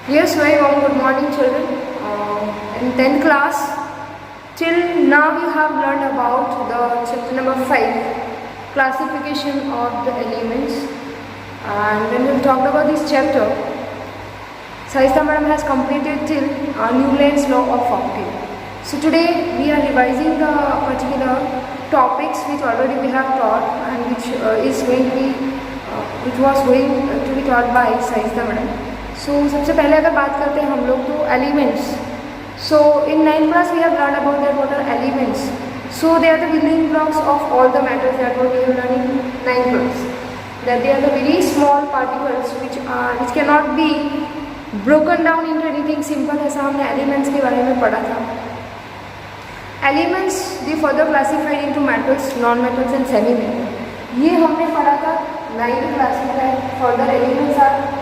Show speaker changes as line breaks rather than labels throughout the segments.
Yes, very warm good morning, children. In 10th class, till now we have learned about the chapter number 5, classification of the elements. And when we talked about this chapter, Saista madam has completed till Newland's law of octave. So today we are revising the particular topics which already we have taught and which is going to be, which was going to be taught by Saista madam. So सबसे पहले अगर बात करते हैं हम लोग तो elements. So in 9th class we have learned about that what are elements. So they are the building blocks of all the matters that what we have learned in 9th class. That they are the very small particles which cannot be broken down into anything simple. ऐसा हमने elements के बारे में पढ़ा था. Elements they further classified into metals, non-metals and semi-metals. ये हमने पढ़ा था 9th class में. Further elements are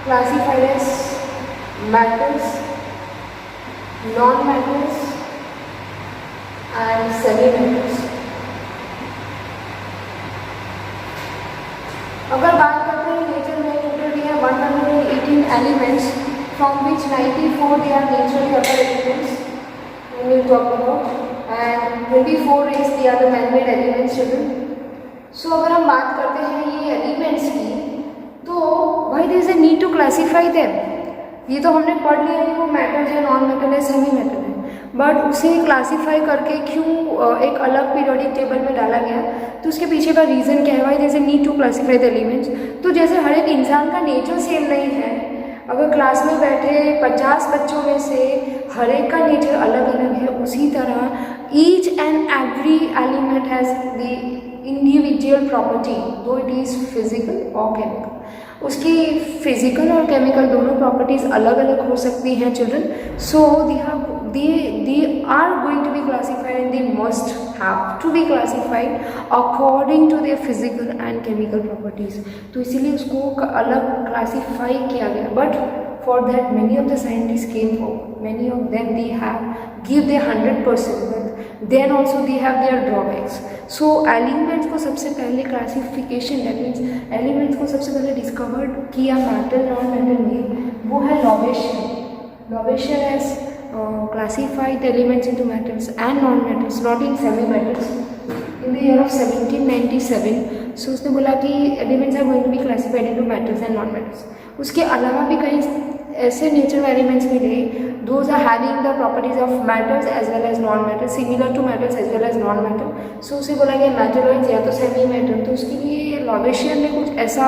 classified as metals, non-metals and semi-metals. अगर बात करते हैं नेचर में total we have 118 elements from which 94 they are naturally occurring elements we will talk about and 24 is they are the man-made elements children. So अगर हम बात करते हैं ये एलिमेंट्स की तो भाई there is a need to classify them. ये तो हमने पढ़ लिया कि वो मेटल है, नॉन मेटल है, सेमी मेटल है, बट उसे क्लासीफाई करके क्यों एक अलग पीरियोडिक टेबल में डाला गया तो उसके पीछे का रीज़न क्या है. भाई there is a need to classify the elements. तो जैसे हर एक इंसान का नेचर सेम नहीं है, अगर क्लास में बैठे 50 बच्चों में से हर एक का नेचर अलग अलग है, उसी तरह each and every element has the individual property दो इट इज़ फिजिकल और केमिकल. उसकी फिजिकल और केमिकल दोनों प्रॉपर्टीज़ अलग अलग हो सकती हैं children. So they are going to be classified and they must have to be classified according to their physical and chemical properties. तो इसीलिए उसको अलग क्लासीफाई किया गया. But for that many of the scientists came forward. Many of them they have give their 100%, but then also they have their drawbacks. So elements को सबसे पहले classification that means elements को सबसे पहले discovered किया metal non metal में वो है Lavoisier. Lavoisier has classified elements into metals and non metals, not in semi metals. In the year of 1797, so उसने बोला कि elements are going to be classified into metals and non metals. उसके अलावा भी कई ऐसे नेचुरल एलिमेंट्स मिले those are having the properties of metals as well as non metal, similar to metals as well as non metal. So उसे बोला गया metalloids या तो सेमी मेटल. तो उसके लिए लॉवेशियर ने कुछ ऐसा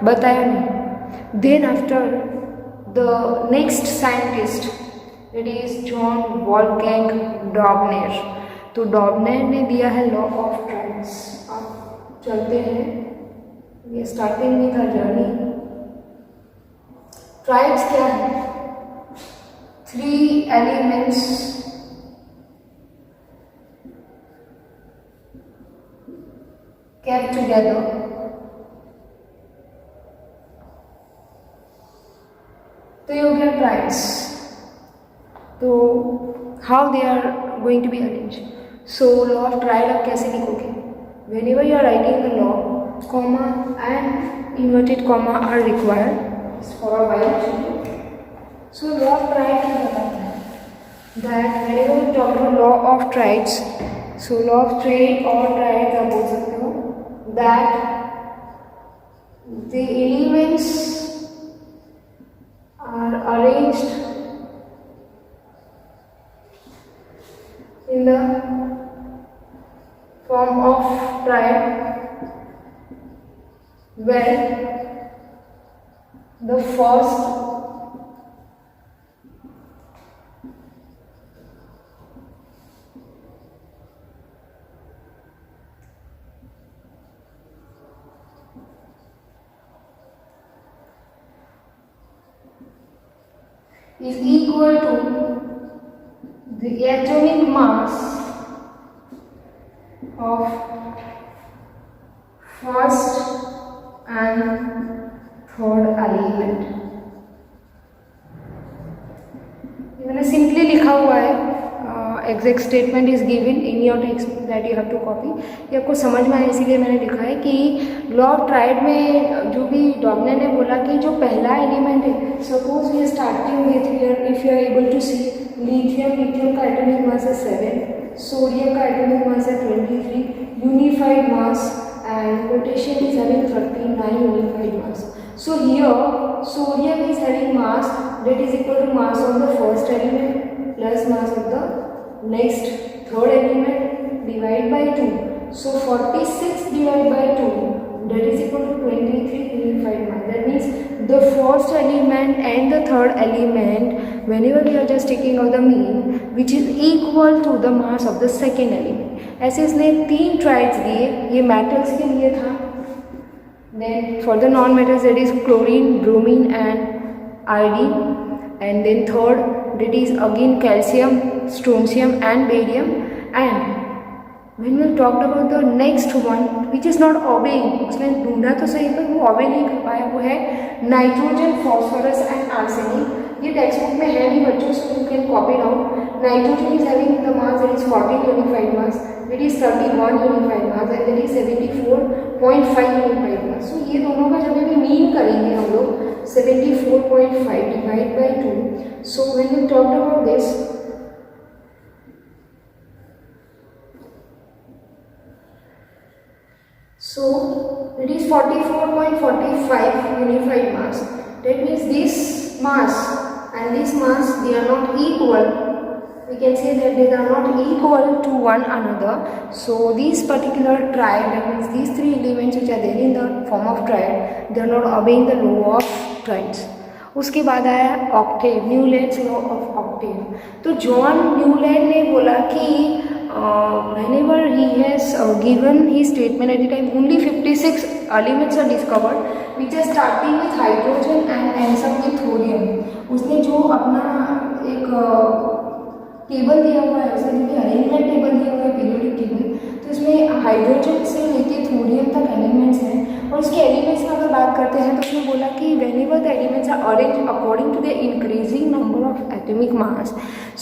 बताया नहीं. Then after the next scientist it is John Wolfgang Dobereiner. तो डॉबनेर ने दिया है लॉ ऑफ ट्राइड्स. आप चलते हैं, ये स्टार्टिंग में था जर्नी. ट्राइड्स क्या है? 3 एलिमेंट्स kept together तो ये हो गया ट्राइड्स. तो how they are going to be arrange. So law of triad आप कैसे लिखोगे? whenever you are writing the law, comma and inverted comma are required for a biology. So law of trade क्या बताता है? That whenever we talk about law of trades, so law of trade और trade आप बोल सकते हो that the elements are arranged in the form of triad where the first is equal to the atomic mass of first and third element. मैंने simply लिखा हुआ है exact statement is given in your text that you have to copy. ये आपको समझ में आए इसीलिए मैंने लिखा है कि लॉ ऑफ ट्रायड में जो भी डॉग्ने ने बोला कि जो पहला एलिमेंट है, suppose we are starting with here, if you are able to see lithium का एटॉमिक मास है 7, सोडियम का एटॉमिक मास है 23, unified mass and potassium is having 39 unified mass. So here sodium is having mass that is equal to mass of the first element plus mass of the next third element divided by 2. So 46 divided by 2 that is equal to 23 unified mass. That means the first element and the third element, whenever we are just taking out the mean, which is equal to the mass of the second element. ऐसे इसने 3 triads दिए, ये metals के लिए था। Then for the non metals that is chlorine, bromine and iodine, and then third that is again calcium, strontium and barium. And when we talked about the next one which is not obeying, उसने ढूंढा तो सही पर वो obey नहीं कर पाया, वो है नाइट्रोजन, फॉस्फोरस एंड आर्सेनिक। ये टेक्स्ट बुक में है नहीं बच्चों, so you can copy down. Nitrogen is having the mass that is 14 unified mass, that is 31 unified mass and that is 74.5 unified mass. So ये दोनों का जब भी मीन करेंगे हम लोग 74.5 divide by 2। So when we talked about this, so it is 44.45 unified mass. That means this mass and this mass, they are not equal. We can say that they are not equal to one another. So these particular triad, that means these 3 elements which are there in the form of triad, they are not obeying the law of triads. उसके बाद आया Octave, Newlands law of Octave. तो John Newland ने बोला कि whenever he has given his statement at the time, only 56 elements are discovered which are starting with hydrogen and ends up with thorium। उसने जो अपना एक टेबल दिया हुआ है, उसने जो अरेंजमेंट टेबल दिया हुआ है, पीरियोडिक टेबल, तो इसमें हाइड्रोजन से लेके थोरियम तक एलिमेंट्स हैं। और उसके एलिमेंट्स में अगर बात करते हैं तो उसने बोला कि whenever the elements are arranged according to the increasing number of atomic mass,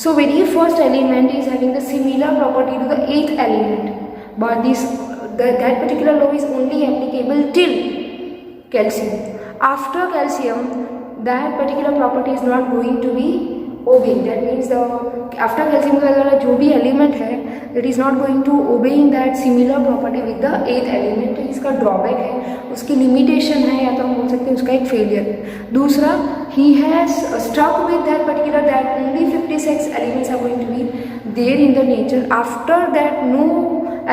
so very first element is having the similar property to the 8th element, but that particular law is only applicable till calcium. After calcium, that particular property is not going to be obeying. That means after calcium का वाला जो भी element है, it is not going to obeying that similar property with the 8th element। तो इसका drawback है, उसकी limitation है, या तो हम बोल सकते हैं उसका एक फेलियर। दूसरा, he has stuck with that particular that only 56 elements are going to be there in the nature. After that no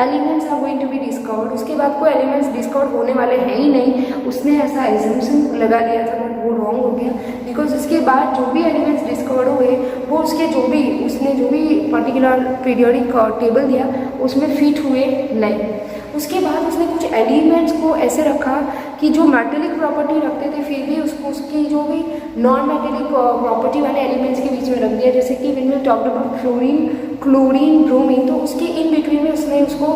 elements are going to be discovered। उसके बाद कोई एलिमेंट्स डिस्कवर होने वाले हैं ही नहीं, उसने ऐसा एजम्पशन लगा लिया था, बट वो रॉन्ग हो गया। बिकॉज उसके बाद जो भी एलिमेंट्स डिस्कवर हुए वो उसके उसने जो भी पर्टिकुलर पीरियोडिक टेबल दिया उसमें फिट हुए नहीं। उसके बाद उसने कुछ एलिमेंट्स को ऐसे रखा कि जो मेटेलिक प्रॉपर्टी रखते थे फिर भी उसको उसकी जो भी नॉन मेटेलिक प्रॉपर्टी वाले एलिमेंट्स के बीच में रख दिया। जैसे कि when we talked about fluorine, chlorine, bromine, तो उसके इन बिटवीन में उसने उसको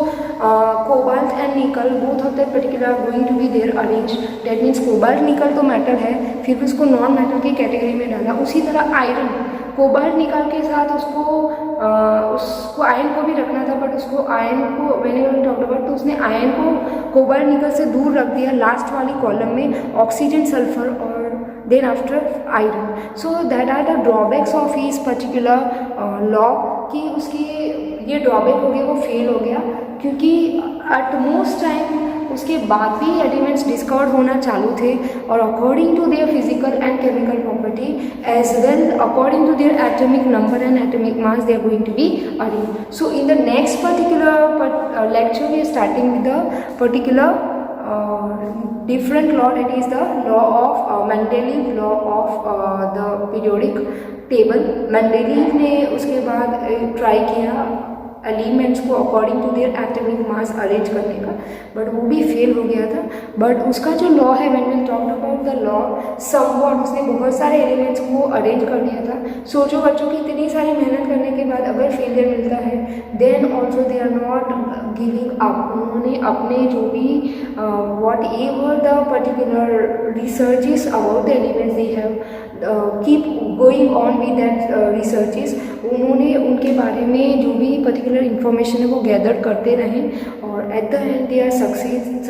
cobalt and nickel both of that particular going to be there arrange. That means cobalt nickel तो मेटल है, फिर भी उसको नॉन मेटल की कैटेगरी में डाला। उसी तरह आयरन, कोबाल्ट निकल के साथ उसको आयरन को भी रखना था, बट उसको आयरन को व्हेनेवर टॉक्ड अबाउट तो उसने आयरन को कोबाल्ट निकल से दूर रख दिया लास्ट वाली कॉलम में, ऑक्सीजन, सल्फर और then after iron. So that are the drawbacks of his particular law कि उसकी ये ड्रॉबैक हो गया, वो फेल हो गया क्योंकि एट मोस्ट टाइम उसके बाद भी एलिमेंट्स डिस्कवर्ड होना चालू थे और according to their physical and chemical property as well according to their atomic number and atomic mass they are going to be arrange. So in the next particular lecture we are starting with the particular different law, that is the law of Mendeleev law of the periodic table। Mendeleev ने उसके बाद try किया elements को according to their atomic mass arrange करने का, but वो भी fail हो गया था। बट उसका जो लॉ है, when we talked about the law somewhat, उसने बहुत सारे एलिमेंट्स को अरेंज कर दिया था। सोचो बच्चों की इतनी सारी मेहनत करने के बाद अगर फेलियर मिलता है, then also they are not giving up. उन्होंने अपने जो भी whatever the particular researches about the elements they have keep going on with that researches, उन्होंने उनके बारे में जो भी पर्टिकुलर इन्फॉर्मेशन है वो गैदर करते रहे और at the end they are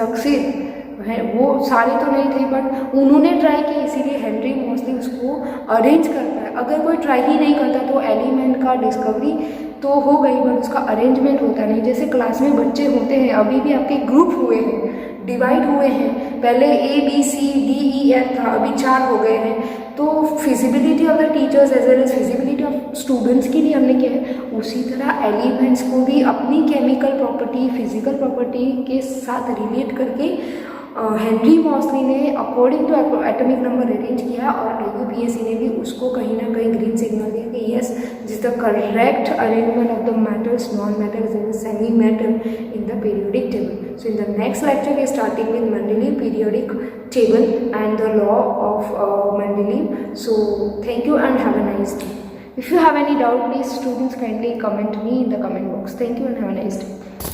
succeed है। वो सारे तो नहीं थे बट उन्होंने ट्राई किया, इसीलिए हेनरी मॉसली उसको अरेंज कर पाया। अगर कोई ट्राई ही नहीं करता तो एलिमेंट का डिस्कवरी तो हो गई बट उसका अरेंजमेंट होता नहीं। जैसे क्लास में बच्चे होते हैं, अभी भी आपके ग्रुप हुए हैं, डिवाइड हुए हैं, पहले ABCDEF था, अभी 4 हो गए हैं। तो feasibility of the teachers as well as feasibility of students के लिए हमने किया है, उसी तरह एलिमेंट्स को भी अपनी केमिकल प्रॉपर्टी, फिजिकल प्रॉपर्टी के साथ रिलेट करके हेनरी मॉसली ने according to atomic number arrange किया और IUPAC ने भी उसको कहीं ना कहीं ग्रीन सिग्नल दिया कि yes this is the correct arrangement of the metals, non metals and semi metal in the periodic table. So in the next lecture we are starting with Mendeleev periodic table and the law of Mendeleev. So thank you and have a nice day. If you have any doubt, please students kindly comment me in the comment box. Thank you and have a nice day.